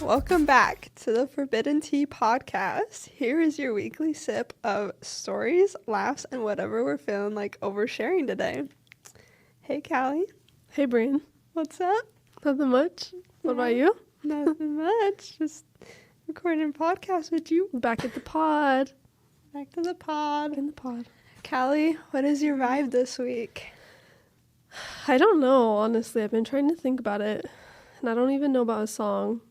Welcome back to the Forbidden Tea podcast. Here is your weekly sip of stories, laughs, and whatever we're feeling like oversharing today. Hey, Callie. Hey, Brian. What's up? Nothing much. What about you? Nothing much. Just recording a podcast with you. Back at the pod. Back to the pod. In the pod. Callie, what is your vibe this week? I don't know, honestly. I've been trying to think about it, and I don't even know about a song.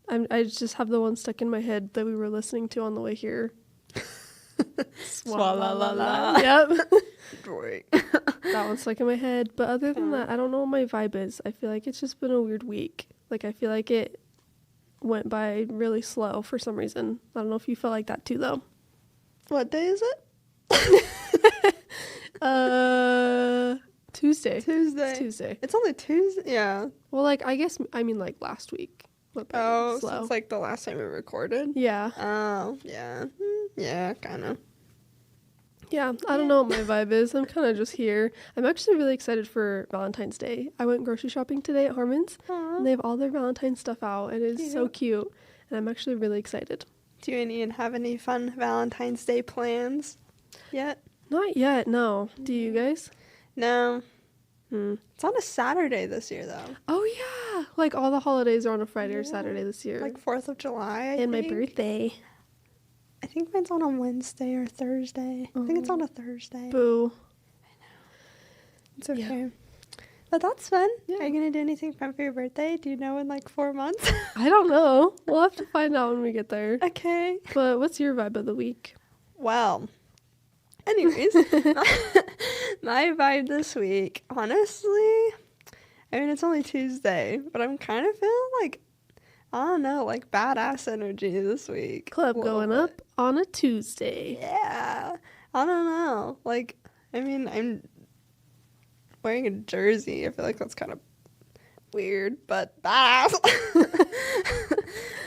I just have the one stuck in my head that we were listening to on the way here. Swalla-la-la. Yep. Great. That one's stuck in my head. But other than that, I don't know what my vibe is. I feel like it's just been a weird week. Like, I feel like it went by really slow for some reason. I don't know if you felt like that too, though. What day is it? Tuesday. Tuesday. It's Tuesday. It's only Tuesday? Yeah. Well, like, I mean, like, last week. Oh, slow. so it's like the last time we recorded? Yeah. Oh, yeah. Yeah, kind of. Yeah, I don't know what my vibe is. I'm kind of just here. I'm actually really excited for Valentine's Day. I went grocery shopping today at Harmon's, and they have all their Valentine's stuff out. It is so cute, and I'm actually really excited. Do you and Ian have any fun Valentine's Day plans yet? Not yet, no. Do you guys? No. It's on a Saturday this year, though. Oh, yeah. Like, all the holidays are on a Friday or Saturday this year. Like 4th of July, I and think. my birthday. I think mine's on a Wednesday or Thursday. I think it's on a Thursday. Boo. I know. It's okay. Yeah. But that's fun. Yeah. Are you going to do anything fun for your birthday? Do you know in like 4 months? I don't know. We'll have to find out when we get there. Okay. But what's your vibe of the week? Well, anyways, my vibe this week, honestly, I mean, it's only Tuesday, but I'm kind of feeling like, I don't know, like badass energy this week. Club going up on a Tuesday. Yeah. I don't know. Like, I mean, I'm wearing a jersey. I feel like that's kind of weird, but badass.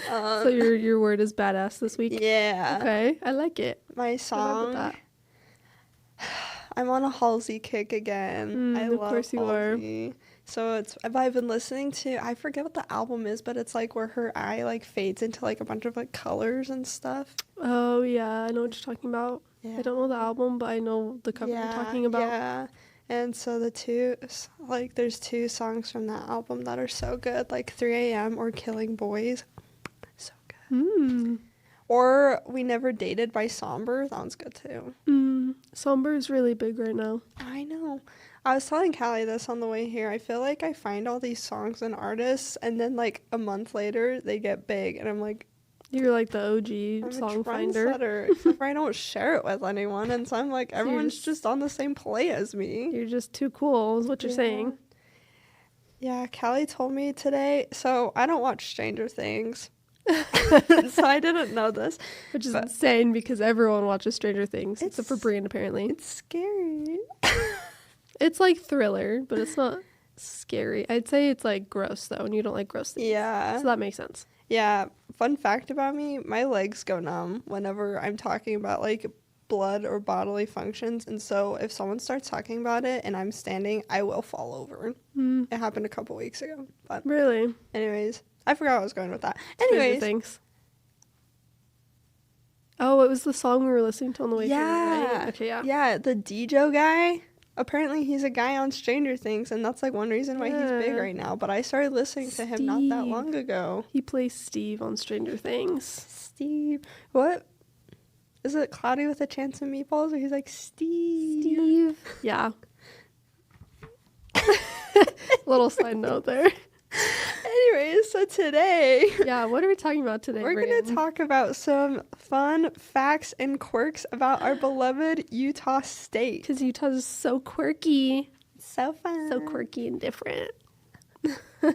So your word is badass this week? Yeah. Okay, I like it. My song, I'm on a Halsey kick again. I love course you Halsey. are. So I've been listening to, I forget what the album is, but it's like where her eye like fades into like a bunch of like colors and stuff. Oh yeah, I know what you're talking about. Yeah. I don't know the album, but I know the cover you're talking about. Yeah. And so there's 2 songs from that album that are so good, like 3 a.m. or Killing Boys. So good. Or We Never Dated by Somber. That one's good too. Somber is really big right now. I know. I was telling Callie this on the way here. I feel like I find all these songs and artists, and then like a month later they get big, and I'm like, you're like the OG song finder. Except I don't share it with anyone, and so I'm like, everyone's just on the same play as me. You're just too cool, is what you're saying. Yeah, Callie told me today. So I don't watch Stranger Things. So I didn't know this. Which is insane because everyone watches Stranger Things, except for Brian, apparently. It's scary. It's like thriller, but it's not scary. I'd say it's like gross, though, and you don't like gross things. Yeah. So that makes sense. Yeah. Fun fact about me, my legs go numb whenever I'm talking about like blood or bodily functions. And so if someone starts talking about it and I'm standing, I will fall over. It happened a couple weeks ago. But really? Anyways, I forgot I was going with that. Anyways. Things. Oh, it was the song we were listening to on the way here, right? Okay, yeah. Yeah, the DJ guy. Apparently he's a guy on Stranger Things, and that's like one reason why he's big right now. But I started listening to him not that long ago. He plays Steve on Stranger Things. Steve. What? Is it Cloudy with a Chance of Meatballs? Or he's like, Steve. Yeah. Little side note there. Anyways, so today... Yeah, what are we talking about today, We're going to talk about some fun facts and quirks about our beloved Utah State. Because Utah is so quirky. So fun. So quirky and different. I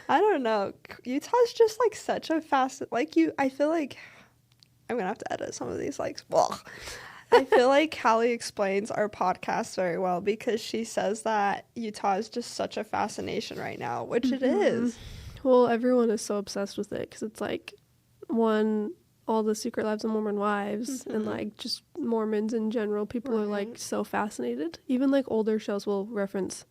don't know. Utah's just like such a fast... I feel like... I'm going to have to edit some of these I feel like Callie explains our podcast very well because she says that Utah is just such a fascination right now, which it is. Well, everyone is so obsessed with it because it's like, all the Secret Lives of Mormon Wives and like just Mormons in general. People are like so fascinated. Even like older shows will reference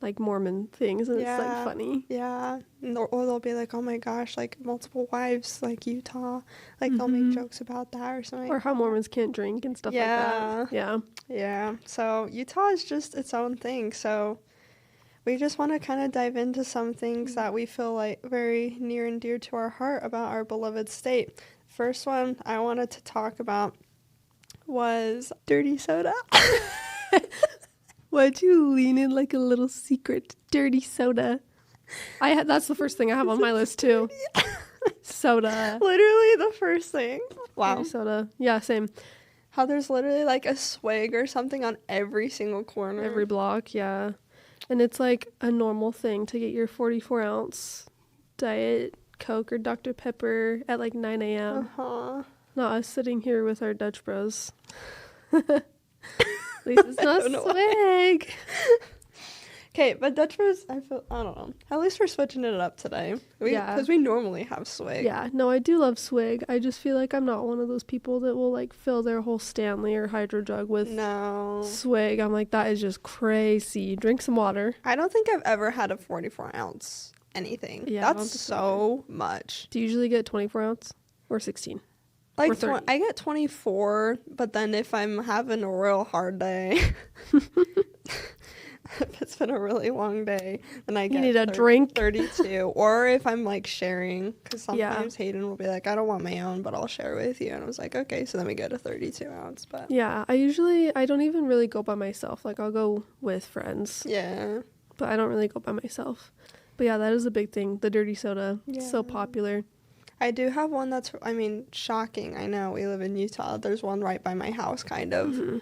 like Mormon things, and it's like funny. Yeah. Or they'll be like, oh my gosh, like multiple wives, like Utah. Like they'll make jokes about that or something. Or how Mormons can't drink and stuff like that. Yeah. Yeah. So Utah is just its own thing. So we just want to kind of dive into some things that we feel like very near and dear to our heart about our beloved state. First one I wanted to talk about was dirty soda. Why'd you lean in like a little secret? Dirty soda. That's the first thing I have on my list too. Soda. Literally the first thing. Wow. Dirty soda. Yeah, same. How there's literally like a swig or something on every single corner. Every block, yeah. And it's like a normal thing to get your 44-ounce Diet Coke or Dr. Pepper at like 9 a.m. Not us sitting here with our Dutch Bros. At least it's not swig. Okay, but Dutch Bros, I don't know. At least we're switching it up today. Because we normally have swig. Yeah, no, I do love swig. I just feel like I'm not one of those people that will like fill their whole Stanley or Hydro jug with swig. I'm like, that is just crazy. Drink some water. I don't think I've ever had a 44-ounce anything. Yeah, that's so much. Do you usually get 24-ounce or 16? Like I get 24, but then if I'm having a real hard day, if it's been a really long day, then I get need a drink. 32. Or if I'm like sharing, because sometimes Hayden will be like, I don't want my own, but I'll share with you. And I was like, okay, so then we get a 32-ounce. But yeah, I don't even really go by myself. Like I'll go with friends. Yeah. But I don't really go by myself. But yeah, that is a big thing. The dirty soda. Yeah. It's so popular. I do have one that's, shocking. I know we live in Utah. There's one right by my house, kind of. Mm-hmm.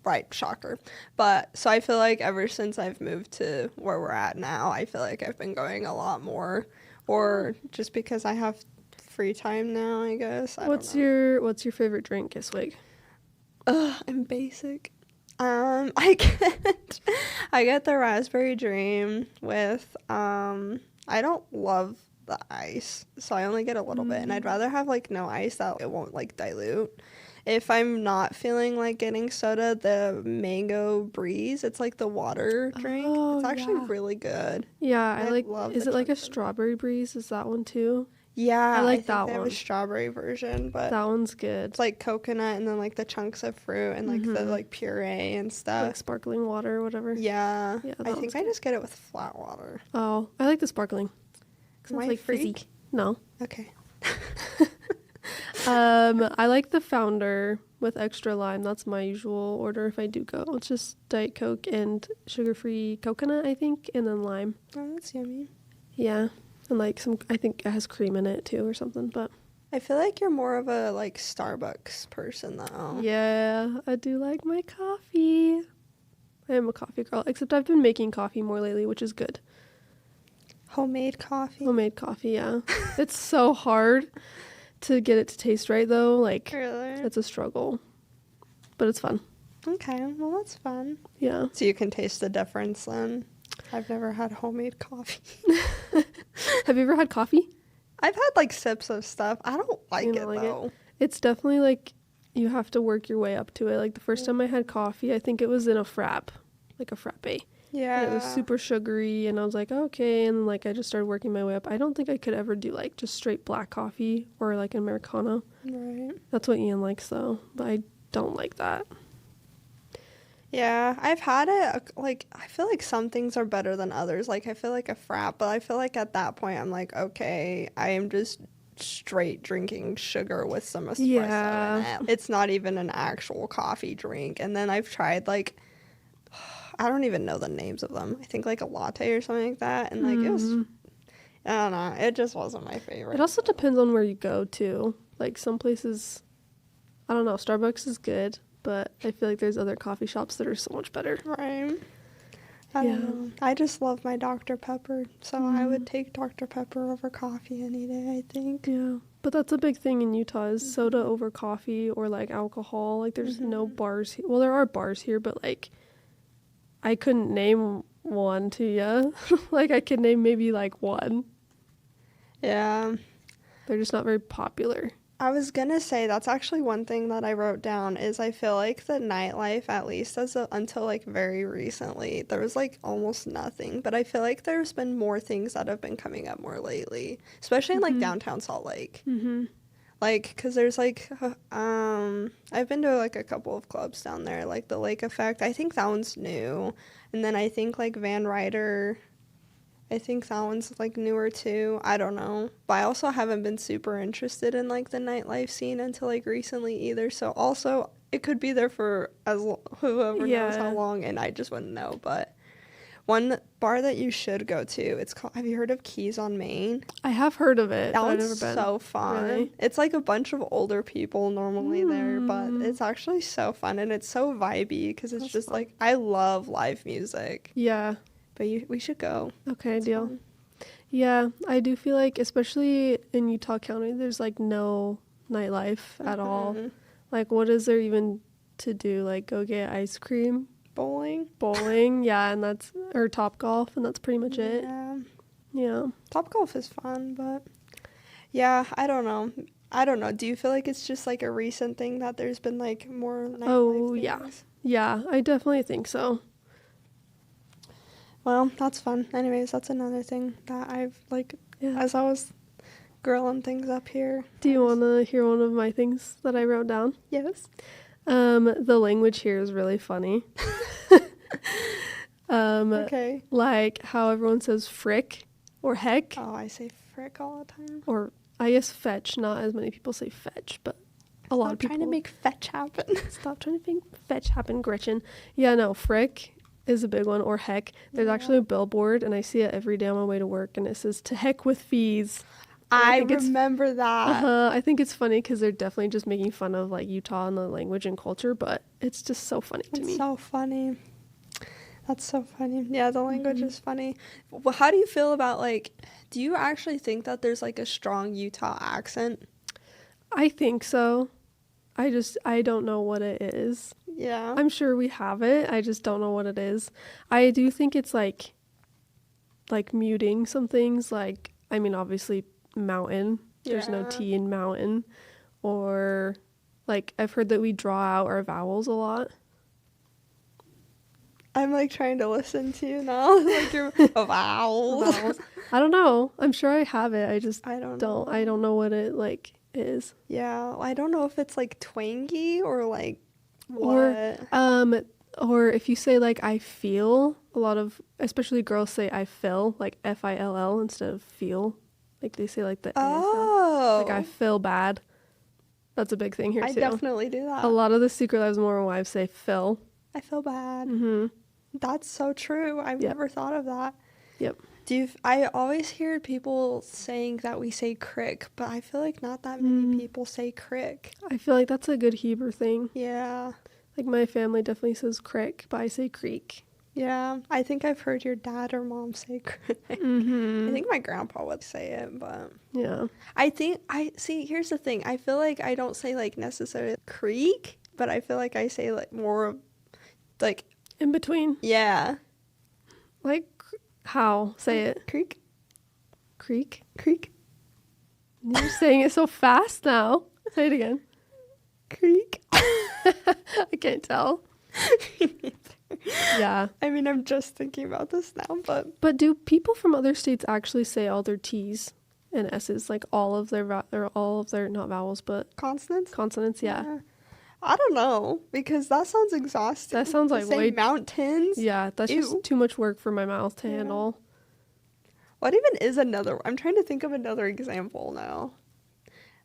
Right, shocker. But, so I feel like ever since I've moved to where we're at now, I feel like I've been going a lot more. Or just because I have free time now, I guess. What's your favorite drink, swig? I'm basic. I get the Raspberry Dream with, I don't love the ice, so I only get a little bit, and I'd rather have like no ice, that it won't like dilute. If I'm not feeling like getting soda, the Mango Breeze, it's like the water drink. It's actually really good. Yeah, I love is it like a Strawberry Breeze? Is that one too? Yeah, I like that one. They have a strawberry version, but that one's good. It's like coconut and then like the chunks of fruit and like the like puree and stuff. Like sparkling water or whatever. Yeah. I think I just get it with flat water. Oh, I like the sparkling. Am I like fizzy? No. Okay. I like the Founder with extra lime. That's my usual order if I do go. It's just Diet Coke and sugar-free coconut, I think, and then lime. Oh, that's yummy. Yeah. And like I think it has cream in it too or something, but I feel like you're more of a like Starbucks person though. Yeah, I do like my coffee. I am a coffee girl, except I've been making coffee more lately, which is good. Homemade coffee, yeah. It's so hard to get it to taste right though. Like, really? It's a struggle, but it's fun. Okay, well that's fun. Yeah. So you can taste the difference then. I've never had homemade coffee. Have you ever had coffee? I've had like sips of stuff. I don't like it though. It's definitely like you have to work your way up to it. Like the first time I had coffee, I think it was in a frappe, like a frappe. Yeah. And it was super sugary, and I was like, okay. And like I just started working my way up. I don't think I could ever do like just straight black coffee or like an Americano. Right. That's what Ian likes though, but I don't like that. Yeah, I've had it, like, I feel like some things are better than others. Like, I feel like a frap, but I feel like at that point, I'm like, okay, I am just straight drinking sugar with some espresso in it. It's not even an actual coffee drink. And then I've tried, like, I don't even know the names of them. I think, like, a latte or something like that. And, like, it was, I don't know, it just wasn't my favorite. It also depends on where you go, too. Like, some places, I don't know, Starbucks is good. But I feel like there's other coffee shops that are so much better. Right. I don't know. I just love my Dr. Pepper. So I would take Dr. Pepper over coffee any day, I think. Yeah. But that's a big thing in Utah is soda over coffee or, like, alcohol. Like, there's no bars. Well, there are bars here, but, like, I couldn't name one to you. Like, I could name maybe, like, one. Yeah. They're just not very popular. I was gonna say that's actually one thing that I wrote down is I feel like the nightlife, at least until like very recently, there was like almost nothing. But I feel like there's been more things that have been coming up more lately, especially in like downtown Salt Lake. Mm-hmm. Like, cause there's like, I've been to like a couple of clubs down there, like the Lake Effect. I think that one's new, and then I think like Van Ryder. I think that one's like newer too. I don't know. But I also haven't been super interested in like the nightlife scene until like recently either. So also it could be there for whoever knows how long, and I just wouldn't know. But one bar that you should go to, it's called, have you heard of Keys on Main? I have heard of it. That but one's I've never been. so fun. Really? It's like a bunch of older people normally there, but it's actually so fun and it's so vibey because it's just fun. Like I love live music. Yeah. But we should go. Okay, it's deal. Fun. Yeah, I do feel like, especially in Utah County, there's like no nightlife at all. Like, what is there even to do? Like, go get ice cream? Bowling, yeah, and that's, or Topgolf, and that's pretty much it. Yeah. Topgolf is fun, but yeah, I don't know. Do you feel like it's just like a recent thing that there's been like more nightlife things? Yeah, I definitely think so. Well, that's fun. Anyways, that's another thing that I've, like, as I was grilling things up here. Do you want to hear one of my things that I wrote down? Yes. The language here is really funny. Okay. Like how everyone says frick or heck. Oh, I say frick all the time. Or I guess fetch. Not as many people say fetch, but a lot of people. Stop trying to make fetch happen. Stop trying to make fetch happen, Gretchen. Yeah, no, frick is a big one, or heck. There's actually a billboard, and I see it every day on my way to work, and it says "to heck with fees." I remember that. I think it's funny because they're definitely just making fun of like Utah and the language and culture, but it's just so funny to me. It's so funny. That's so funny. Yeah, the language is funny. Well, how do you feel about like? Do you actually think that there's like a strong Utah accent? I think so. I don't know what it is. Yeah. I'm sure we have it. I just don't know what it is. I do think it's like muting some things. Like, I mean, obviously mountain. There's no T in mountain. Or like I've heard that we draw out our vowels a lot. I'm like trying to listen to you now. Like your vowels. I don't know. I'm sure I have it. I don't know. I don't know what it like is. Yeah. I don't know if it's like twangy or like what. Or if you say like I feel, a lot of especially girls say I feel, like FILL instead of feel. Like they say like the like I feel bad. That's a big thing here too. I definitely do that. A lot of the Secret Lives of Mormon wives say Phil. I feel bad. Mm-hmm. That's so true. I've never thought of that. Yep. I always hear people saying that we say crick, but I feel like not that many people say crick. I feel like that's a good Hebrew thing. Yeah. Like my family definitely says crick, but I say creek. Yeah. I think I've heard your dad or mom say crick. Mm-hmm. I think my grandpa would say it, but yeah. Here's the thing. I feel like I don't say like necessarily creek, but I feel like I say like more like in between. Yeah. Like how? Say it. Creek. Creek. Creek. You're saying it so fast now. Say it again. Creek. I can't tell. Yeah. I mean, I'm just thinking about this now, but do people from other states actually say all their T's and S's, like all of their not vowels, but consonants? Consonants, yeah. I don't know, because that sounds exhausting. That sounds like way mountains. Yeah, that's just too much work for my mouth to handle. What even is another? I'm trying to think of another example now.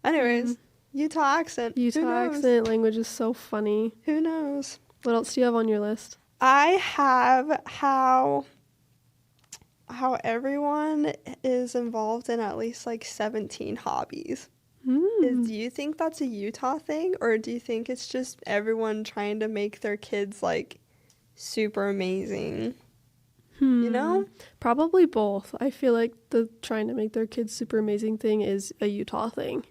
Anyways, Utah accent. Utah accent language is so funny. Who knows? What else do you have on your list? I have how everyone is involved in at least like 17 hobbies. Do you think that's a Utah thing, or do you think it's just everyone trying to make their kids like super amazing? You know? Probably both. I feel like the trying to make their kids super amazing thing is a Utah thing.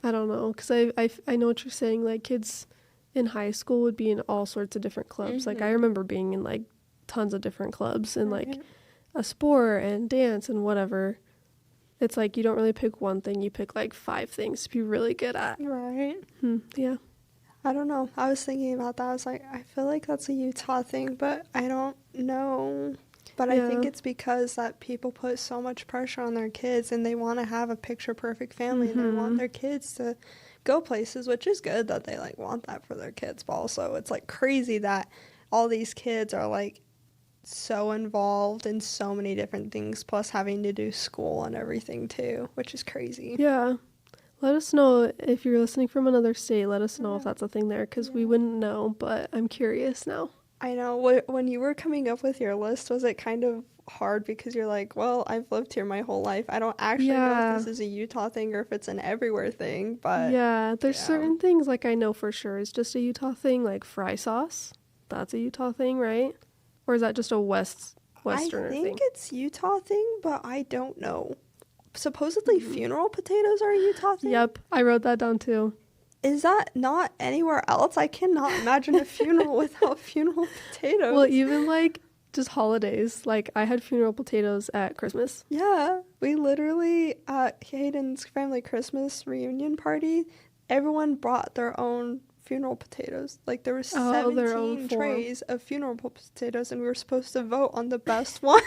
I don't know, because I know what you're saying. Like kids in high school would be in all sorts of different clubs. Like I remember being in like tons of different clubs and like a sport and dance and whatever. It's like you don't really pick one thing. You pick like 5 things to be really good at. Right. Yeah. I don't know. I was thinking about that. I was like, I feel like that's a Utah thing, but I don't know. But I think it's because that people put so much pressure on their kids and they want to have a picture-perfect family and they want their kids to go places, which is good that they, like, want that for their kids. But also it's, like, crazy that all these kids are, like, so involved in so many different things, plus having to do school and everything, too, which is crazy. Yeah. Let us know if you're listening from another state. Let us know if that's a thing there, because we wouldn't know, but I'm curious now. I know. When you were coming up with your list, was it kind of hard because you're like, well, I've lived here my whole life. I don't actually know if this is a Utah thing or if it's an everywhere thing, but... Yeah, there's certain things, like, I know for sure is just a Utah thing, like fry sauce. That's a Utah thing, right? Or is that just a Westerner thing? I think it's Utah thing, but I don't know. Supposedly funeral potatoes are a Utah thing? Yep, I wrote that down too. Is that not anywhere else? I cannot imagine a funeral without funeral potatoes. Well, even like just holidays. Like I had funeral potatoes at Christmas. Yeah, we literally at Hayden's family Christmas reunion party, everyone brought their own funeral potatoes. Like there were 17 trays of funeral potatoes and we were supposed to vote on the best one.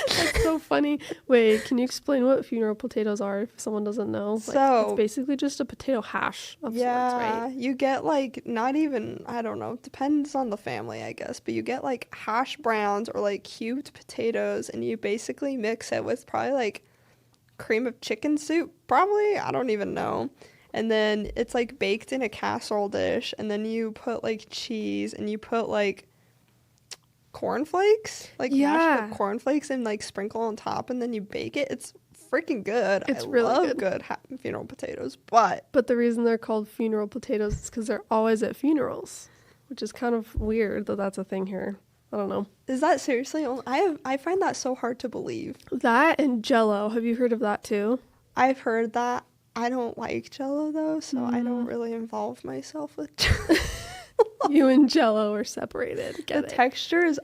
That's so funny. Wait, can you explain what funeral potatoes are if someone doesn't know? Like, so it's basically just a potato hash of sorts, right? You get like not even, I don't know, depends on the family, I guess, but you get like hash browns or like cubed potatoes and you basically mix it with probably like cream of chicken soup, probably, I don't even know. And then it's like baked in a casserole dish and then you put like cheese and you put like cornflakes, like mashed up cornflakes and like sprinkle on top and then you bake it. It's freaking good. I really love good funeral potatoes, but the reason they're called funeral potatoes is because they're always at funerals, which is kind of weird that that's a thing here. I don't know. Is that seriously only? I find that so hard to believe. That and Jell-O. Have you heard of that too? I've heard that. I don't like Jell-O though, so I don't really involve myself with Jell-O. You and Jell-O are separated. The texture is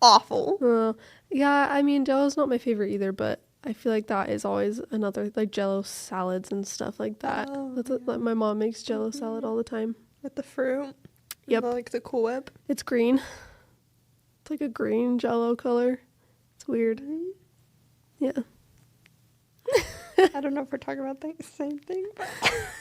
awful. Yeah, I mean, Jell-O's not my favorite either, but I feel like that is always another, like Jell-O salads and stuff like that. Like my mom makes Jell-O salad all the time. With the fruit? Yep. Like the Cool Whip? It's green. It's like a green Jell-O color. It's weird. Yeah. I don't know if we're talking about the same thing, but...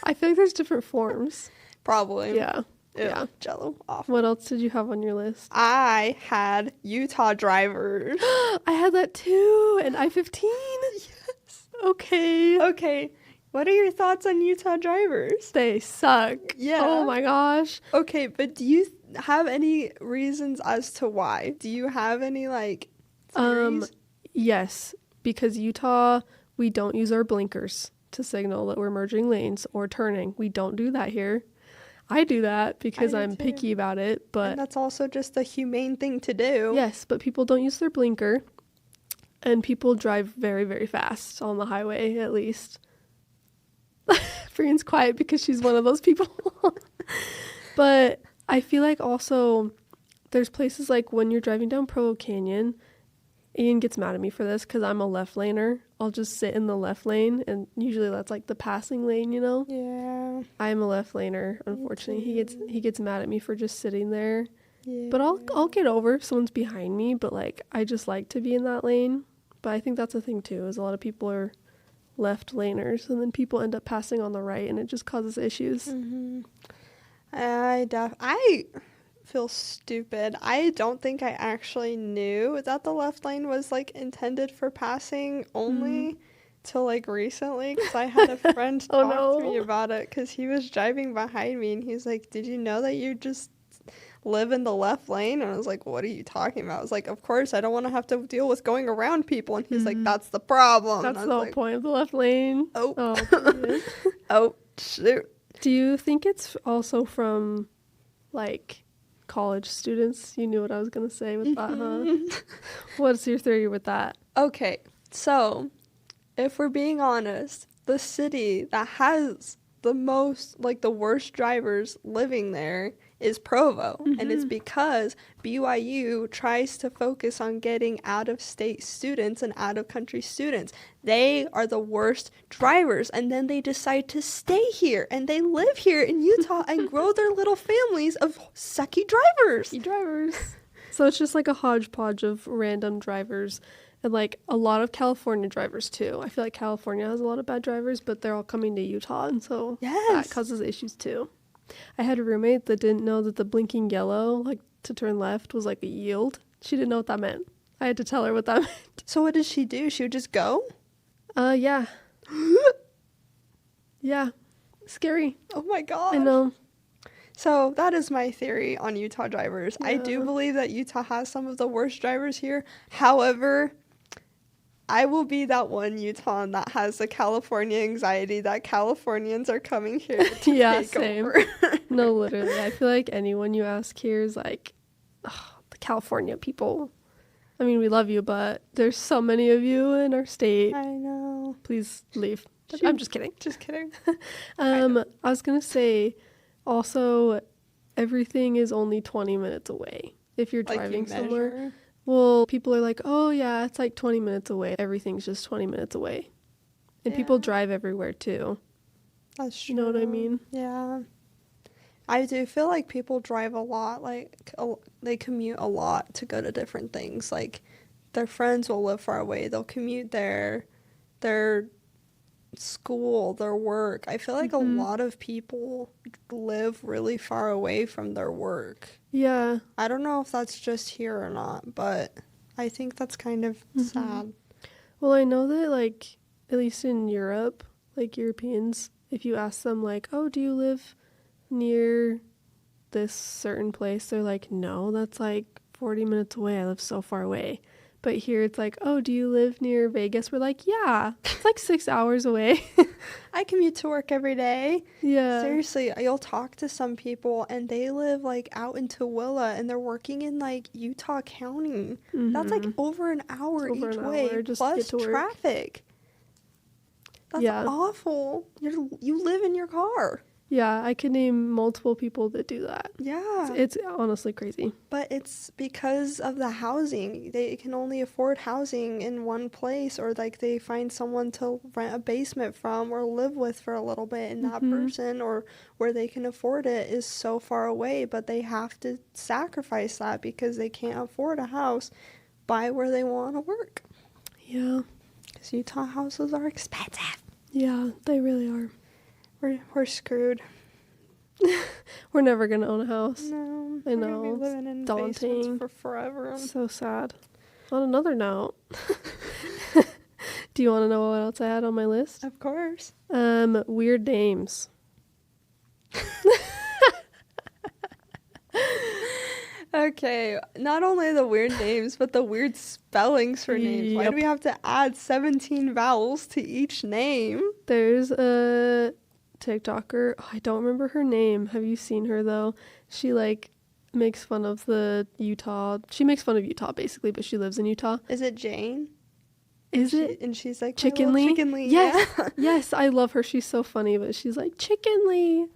I feel like there's different forms. Probably. Yeah. Yeah. Jell-O, awful. What else did you have on your list? I had Utah drivers. I had that too, and I-15. Yes. Okay. What are your thoughts on Utah drivers? They suck. Yeah. Oh my gosh. Okay, but do you have any reasons as to why? Do you have any, like, theories? Yes, because Utah, we don't use our blinkers to signal that we're merging lanes or turning. We don't do that here. I do that because I'm picky about it, but... And that's also just a humane thing to do. Yes, but people don't use their blinker, and people drive very, very fast on the highway, at least. Brienne's quiet because she's one of those people. But I feel like also there's places like when you're driving down Provo Canyon, Ian gets mad at me for this because I'm a left laner. I'll just sit in the left lane, and usually that's like the passing lane, you know? Yeah. I'm a left laner, unfortunately. He gets mad at me for just sitting there. Yeah. But I'll get over if someone's behind me, but like I just like to be in that lane. But I think that's a thing too, is a lot of people are left laners and then people end up passing on the right and it just causes issues. Mm-hmm. I feel stupid. I don't think I actually knew that the left lane was like intended for passing only till like recently, because I had a friend talk to me about it because he was driving behind me and he's like, did you know that you just live in the left lane? And I was like, what are you talking about? I was like, of course, I don't want to have to deal with going around people. And he's like, that's the problem. That's the whole point of the left lane. Oh shoot. Do you think it's also from like college students? You knew what I was going to say with that, huh? What's your theory with that? Okay, so if we're being honest, the city that has the most, like, the worst drivers living there is Provo. And it's because BYU tries to focus on getting out-of-state students and out-of-country students. They are the worst drivers, and then they decide to stay here, and they live here in Utah and grow their little families of sucky drivers. So it's just like a hodgepodge of random drivers. And, like, a lot of California drivers, too. I feel like California has a lot of bad drivers, but they're all coming to Utah, and so that causes issues, too. I had a roommate that didn't know that the blinking yellow, like, to turn left was, like, a yield. She didn't know what that meant. I had to tell her what that meant. So what did she do? She would just go? Yeah. Yeah. Scary. Oh, my God. I know. So that is my theory on Utah drivers. Yeah. I do believe that Utah has some of the worst drivers here. However, I will be that one Utahn that has the California anxiety that Californians are coming here to take same. over. No, literally. I feel like anyone you ask here is like, oh, the California people. I mean, we love you, but there's so many of you in our state. I know. Please leave. I'm just kidding. Just kidding. I was going to say, also, everything is only 20 minutes away if you're driving somewhere. Well, people are like, oh, yeah, it's like 20 minutes away. Everything's just 20 minutes away. And people drive everywhere, too. That's true. You know what I mean? Yeah. I do feel like people drive a lot. Like, they commute a lot to go to different things. Like, their friends will live far away. They'll commute their school, their work. I feel like a lot of people live really far away from their work. Yeah. I don't know if that's just here or not, but I think that's kind of sad. Well, I know that, like, at least in Europe, like, Europeans, if you ask them, like, oh, do you live near this certain place? They're like, no, that's, like, 40 minutes away. I live so far away. But here it's like, oh, do you live near Vegas? We're like, yeah, it's like 6 hours away. I commute to work every day. Yeah. Seriously, you'll talk to some people and they live like out in Tooele and they're working in like Utah County. That's like over an hour each way plus traffic. That's awful. You live in your car. Yeah, I could name multiple people that do that. Yeah. It's honestly crazy. But it's because of the housing. They can only afford housing in one place, or like they find someone to rent a basement from or live with for a little bit, and that person or where they can afford it is so far away, but they have to sacrifice that because they can't afford a house by where they want to work. Yeah. Because Utah houses are expensive. Yeah, they really are. We're screwed. We're never gonna own a house. No, I know. We're gonna be living in basements for forever. So sad. On another note, do you want to know what else I had on my list? Of course. Weird names. Okay, not only the weird names, but the weird spellings for names. Why do we have to add 17 vowels to each name? There's a TikToker. Oh, I don't remember her name. Have you seen her, though? She, like, makes fun of Utah. She makes fun of Utah, basically, but she lives in Utah. Is it Jane? Is it? And she's like, Chickenly? Chickenly. Yes. Yeah. Yes, I love her. She's so funny, but she's like, Chickenly.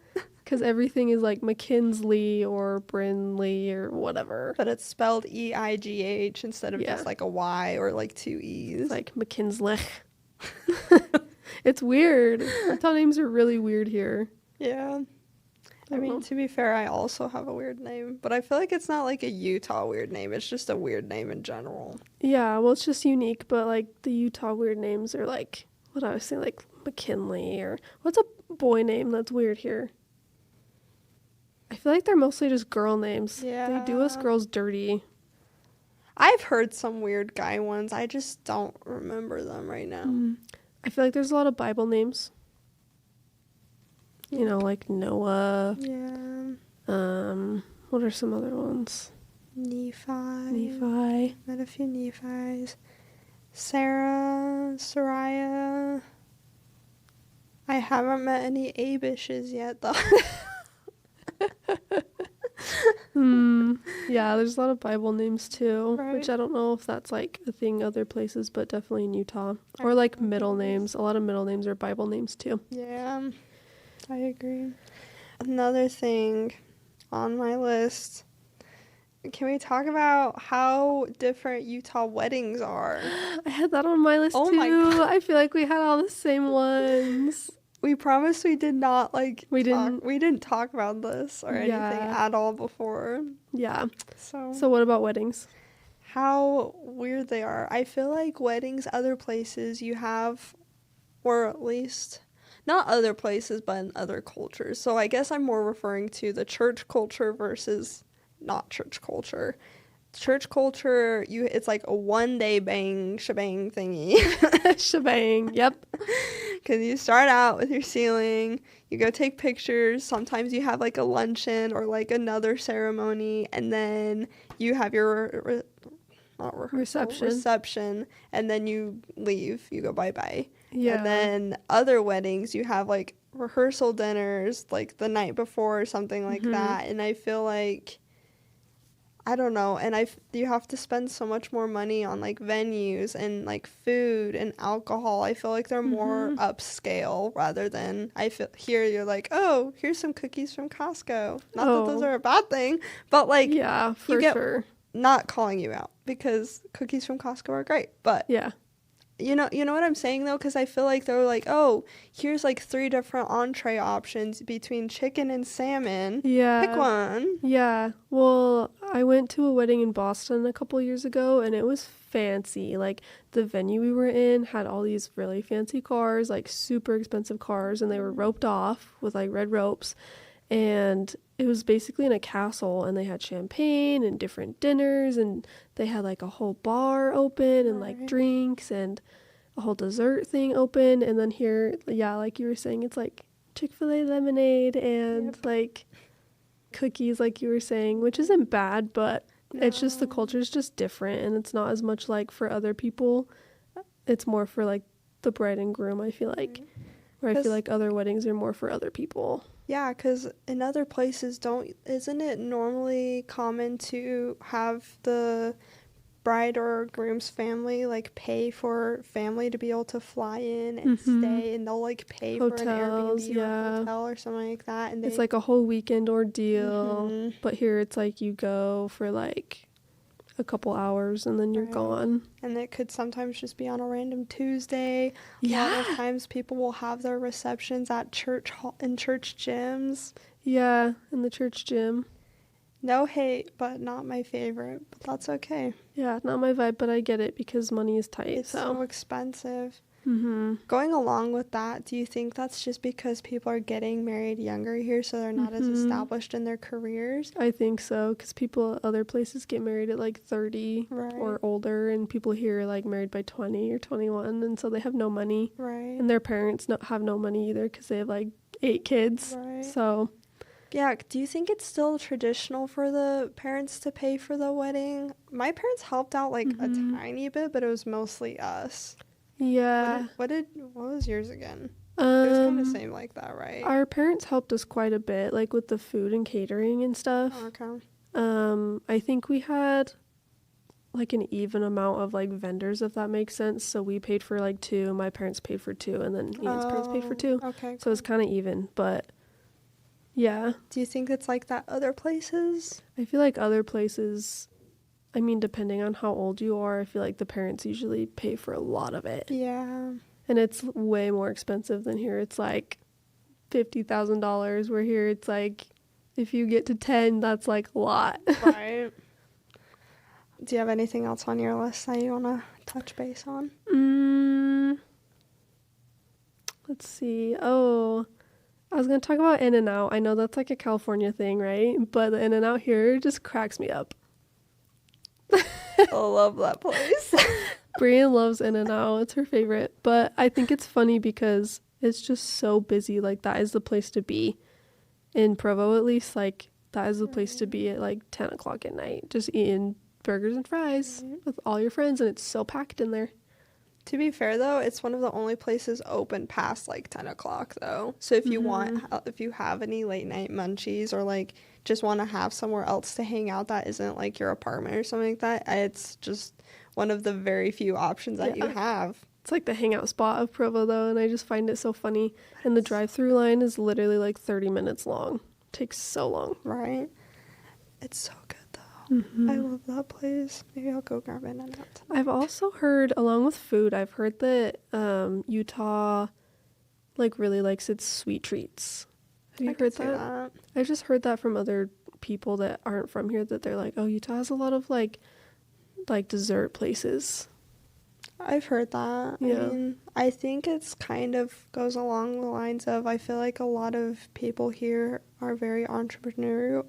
Because everything is like McKinsley or Brinley or whatever. But it's spelled E-I-G-H instead of just like a Y or like two E's. It's like McKinsley. It's weird. Utah names are really weird here. Yeah. I mean, to be fair, I also have a weird name. But I feel like it's not like a Utah weird name. It's just a weird name in general. Yeah, well, it's just unique. But like the Utah weird names are like, what I was saying, like McKinley or what's a boy name that's weird here? I feel like they're mostly just girl names. Yeah. They do us girls dirty. I've heard some weird guy ones. I just don't remember them right now. I feel like there's a lot of Bible names. You know, like Noah. Yeah. What are some other ones? Nephi. Met a few Nephis. Sarah. Sariah. I haven't met any Abishes yet, though. Yeah, there's a lot of Bible names too, right. Which I don't know if that's like a thing other places, but definitely in Utah. Or like middle names. A lot of middle names are Bible names too. Yeah. I agree. Another thing on my list, can we talk about how different Utah weddings are? I had that on my list Oh too. my God. I feel like we had all the same ones. We promised we did not we didn't. didn't talk about this or anything at all before. Yeah. So what about weddings? How weird they are. I feel like weddings other places you have, or at least not other places but in other cultures. So I guess I'm more referring to the church culture versus not church culture. Church culture, it's like a 1 day bang shebang thingy. Shebang, yep. Because you start out with your ceiling, you go take pictures, sometimes you have like a luncheon or like another ceremony, and then you have your reception, and then you leave, you go bye-bye. Yeah. And then other weddings, you have like rehearsal dinners like the night before or something like that, and I feel like, I don't know, and you have to spend so much more money on like venues and like food and alcohol. I feel like they're more upscale rather than, I feel here you're like, oh, here's some cookies from Costco. Not that those are a bad thing, but like, yeah, for sure. Not calling you out because cookies from Costco are great, but yeah. You know what I'm saying, though? Because I feel like they're like, oh, here's, like, 3 different entree options between chicken and salmon. Yeah. Pick one. Yeah. Well, I went to a wedding in Boston a couple years ago, and it was fancy. Like, the venue we were in had all these really fancy cars, like, super expensive cars, and they were roped off with, like, red ropes. And it was basically in a castle, and they had champagne and different dinners, and they had like a whole bar open and like drinks and a whole dessert thing open. And then here, yeah, like you were saying, it's like Chick-fil-A lemonade and like cookies, like you were saying, which isn't bad, but it's just the culture's just different, and it's not as much like for other people. It's more for like the bride and groom, I feel like. Where I feel like other weddings are more for other people. Yeah, because in other places, isn't it normally common to have the bride or groom's family like pay for family to be able to fly in and stay, and they'll like pay Hotels, for an Airbnb or a hotel or something like that, and it's like a whole weekend ordeal. But here it's like you go for like a couple hours and then you're gone. And it could sometimes just be on a random Tuesday. Yeah. A lot of times people will have their receptions at church gyms. Yeah, in the church gym. No hate, but not my favorite. But that's okay. Yeah, not my vibe, but I get it because money is tight. It's so expensive. Mm-hmm. Going along with that, do you think that's just because people are getting married younger here, so they're not as established in their careers? I think so, because people other places get married at like 30 or older, and people here are like married by 20 or 21, and so they have no money. Right. And their parents have no money either because they have like 8 kids. Right. So... yeah, do you think it's still traditional for the parents to pay for the wedding? My parents helped out like a tiny bit, but it was mostly us. Yeah. What was yours again? It was kind of the same like that, right? Our parents helped us quite a bit, like with the food and catering and stuff. Oh, okay. I think we had like an even amount of like vendors, if that makes sense. So we paid for like 2, my parents paid for 2, and then Ian's parents paid for 2. Okay. So it's kind of even, but yeah. Do you think it's like that other places? I feel like other places, I mean, depending on how old you are, I feel like the parents usually pay for a lot of it. Yeah. And it's way more expensive than here. It's like $50,000, where here it's like, if you get to 10, that's like a lot. Right. Do you have anything else on your list that you want to touch base on? Let's see. Oh, I was going to talk about In-N-Out. I know that's like a California thing, right? But the In-N-Out here just cracks me up. I love that place. Brian loves In-N-Out. It's her favorite. But I think it's funny because it's just so busy. Like, that is the place to be. In Provo, at least, like, that is the place to be at like 10 o'clock at night. Just eating burgers and fries with all your friends, and it's so packed in there. To be fair, though, it's one of the only places open past like 10 o'clock, though. So if you if you have any late night munchies or like just want to have somewhere else to hang out that isn't like your apartment or something like that, it's just one of the very few options that you have. It's like the hangout spot of Provo, though, and I just find it so funny. And the drive-through line is literally like 30 minutes long. Takes so long. Right? It's so good, though. Mm-hmm. I love that place. Maybe I'll go grab In-N-Out tonight. I've also heard, along with food, I've heard that Utah, like, really likes its sweet treats. Have you heard that? I've just heard that from other people that aren't from here, that they're like, oh, Utah has a lot of, like dessert places. I've heard that. Yeah. I mean, I think it's kind of goes along the lines of, I feel like a lot of people here are very entrepreneurial.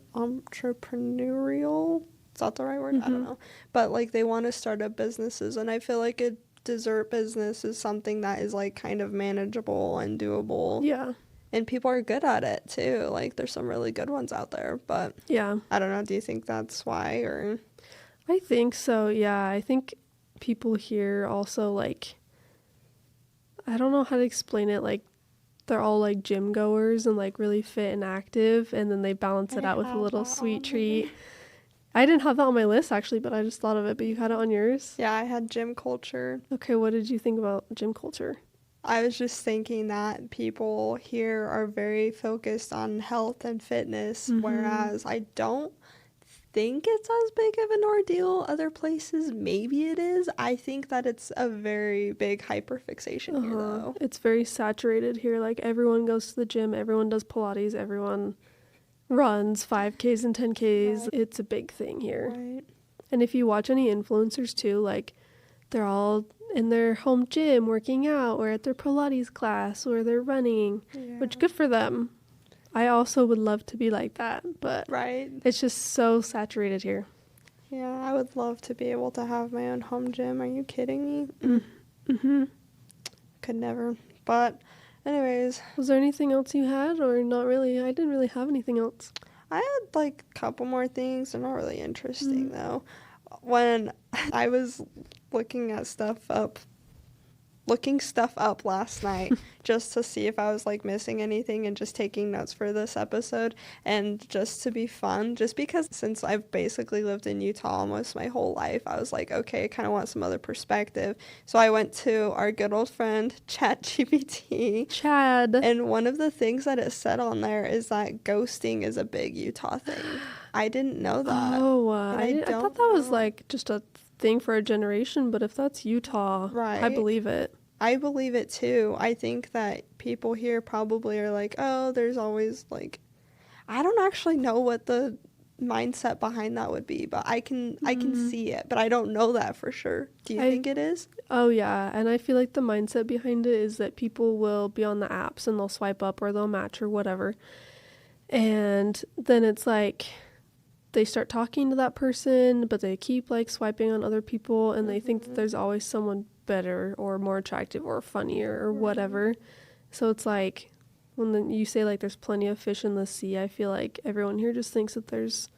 Is that the right word? Mm-hmm. I don't know. But, like, they want to start up businesses, and I feel like a dessert business is something that is, like, kind of manageable and doable. Yeah. And people are good at it, too. Like, there's some really good ones out there, but Yeah. I don't know. Do you think that's why, or? I think so, yeah. I think people here also, like, I don't know how to explain it, like, they're all, like, gym goers and, like, really fit and active, and then they balance it out with a little sweet treat. I didn't have that on my list, actually, but I just thought of it. But you had it on yours? Yeah, I had gym culture. Okay, what did you think about gym culture? I was just thinking that people here are very focused on health and fitness, whereas I don't think it's as big of an ordeal other places. Maybe it is. I think that it's a very big hyperfixation here, though. It's very saturated here. Like, everyone goes to the gym, everyone does Pilates, everyone runs 5Ks and 10Ks. Right. It's a big thing here. Right. And if you watch any influencers too, like, they're all in their home gym working out, or at their Pilates class, or they're running, which good for them. I also would love to be like that, but right. It's just so saturated here. Yeah, I would love to be able to have my own home gym. Are you kidding me? Mm-hmm. Could never. But anyways. Was there anything else you had, or not really? I didn't really have anything else. I had, like, a couple more things. They're not really interesting, though. When I was looking stuff up last night just to see if I was, like, missing anything, and just taking notes for this episode, and just to be fun, just because since I've basically lived in Utah almost my whole life, I was like, okay, I kind of want some other perspective. So I went to our good old friend ChatGPT. Chad. And one of the things that it said on there is that ghosting is a big Utah thing. I didn't know that. Oh, I thought that was, like, just a thing for a generation, but if that's Utah, right, I believe it. I believe it too. I think that people here probably are like, oh, there's always, like, I don't actually know what the mindset behind that would be, but I can see it, but I don't know that for sure. Do you think it is? Oh yeah, and I feel like the mindset behind it is that people will be on the apps and they'll swipe up or they'll match or whatever, and then it's like they start talking to that person, but they keep, like, swiping on other people, and they think that there's always someone better or more attractive or funnier or whatever. So it's like, when you say, like, there's plenty of fish in the sea, I feel like everyone here just thinks that there's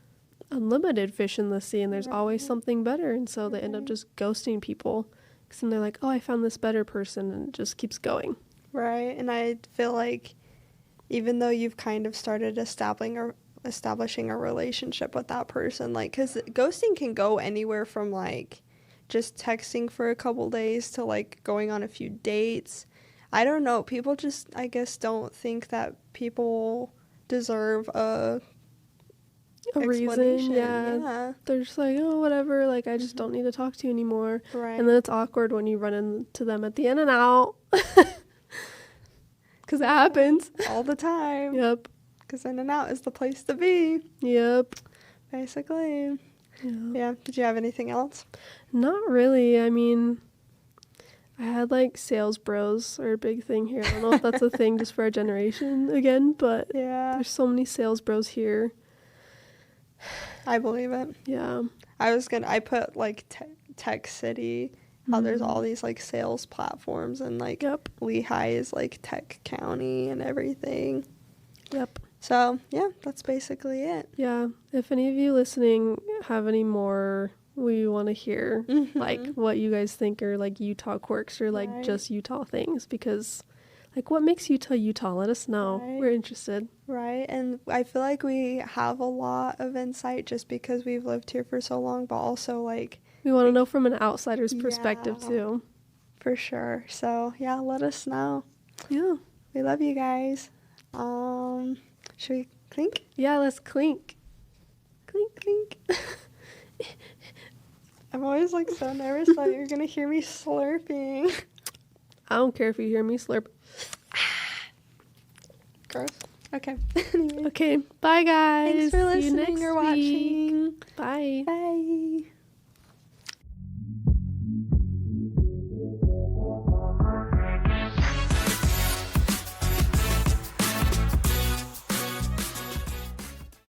unlimited fish in the sea and there's always something better, and so they end up just ghosting people, because then they're like, oh, I found this better person, and it just keeps going. Right. And I feel like even though you've kind of started establishing a relationship with that person, like, because ghosting can go anywhere from, like, just texting for a couple days to, like, going on a few dates. I don't know. People just, I guess, don't think that people deserve a reason. Yeah. They're just like, oh, whatever. Like, I just don't need to talk to you anymore. Right. And then it's awkward when you run into them at the In-N-Out. Because it happens. All the time. Yep. Because In-N-Out is the place to be. Yep. Basically. Yeah. Did you have anything else? Not really. I mean, I had, like, sales bros are a big thing here. I don't know if that's a thing just for our generation again, but there's so many sales bros here. I believe it. Yeah. I put, like, Tech City, how there's all these, like, sales platforms, and, like, Lehigh is, like, Tech County and everything. Yep. So, yeah, that's basically it. Yeah. If any of you listening have any more, we want to hear, like, what you guys think are, like, Utah quirks or, like, just Utah things, because, like, what makes Utah Utah? Let us know. Right. We're interested. Right. And I feel like we have a lot of insight just because we've lived here for so long, but also, like, we want to know from an outsider's perspective, too. For sure. So yeah, let us know. Yeah. We love you guys. Should we clink? Yeah, let's clink. Clink, clink. I'm always like so nervous that you're gonna hear me slurping. I don't care if you hear me slurp. Gross. Okay. Anyway. Okay, bye guys. Thanks for See you listening next or week. watching. Bye. Bye.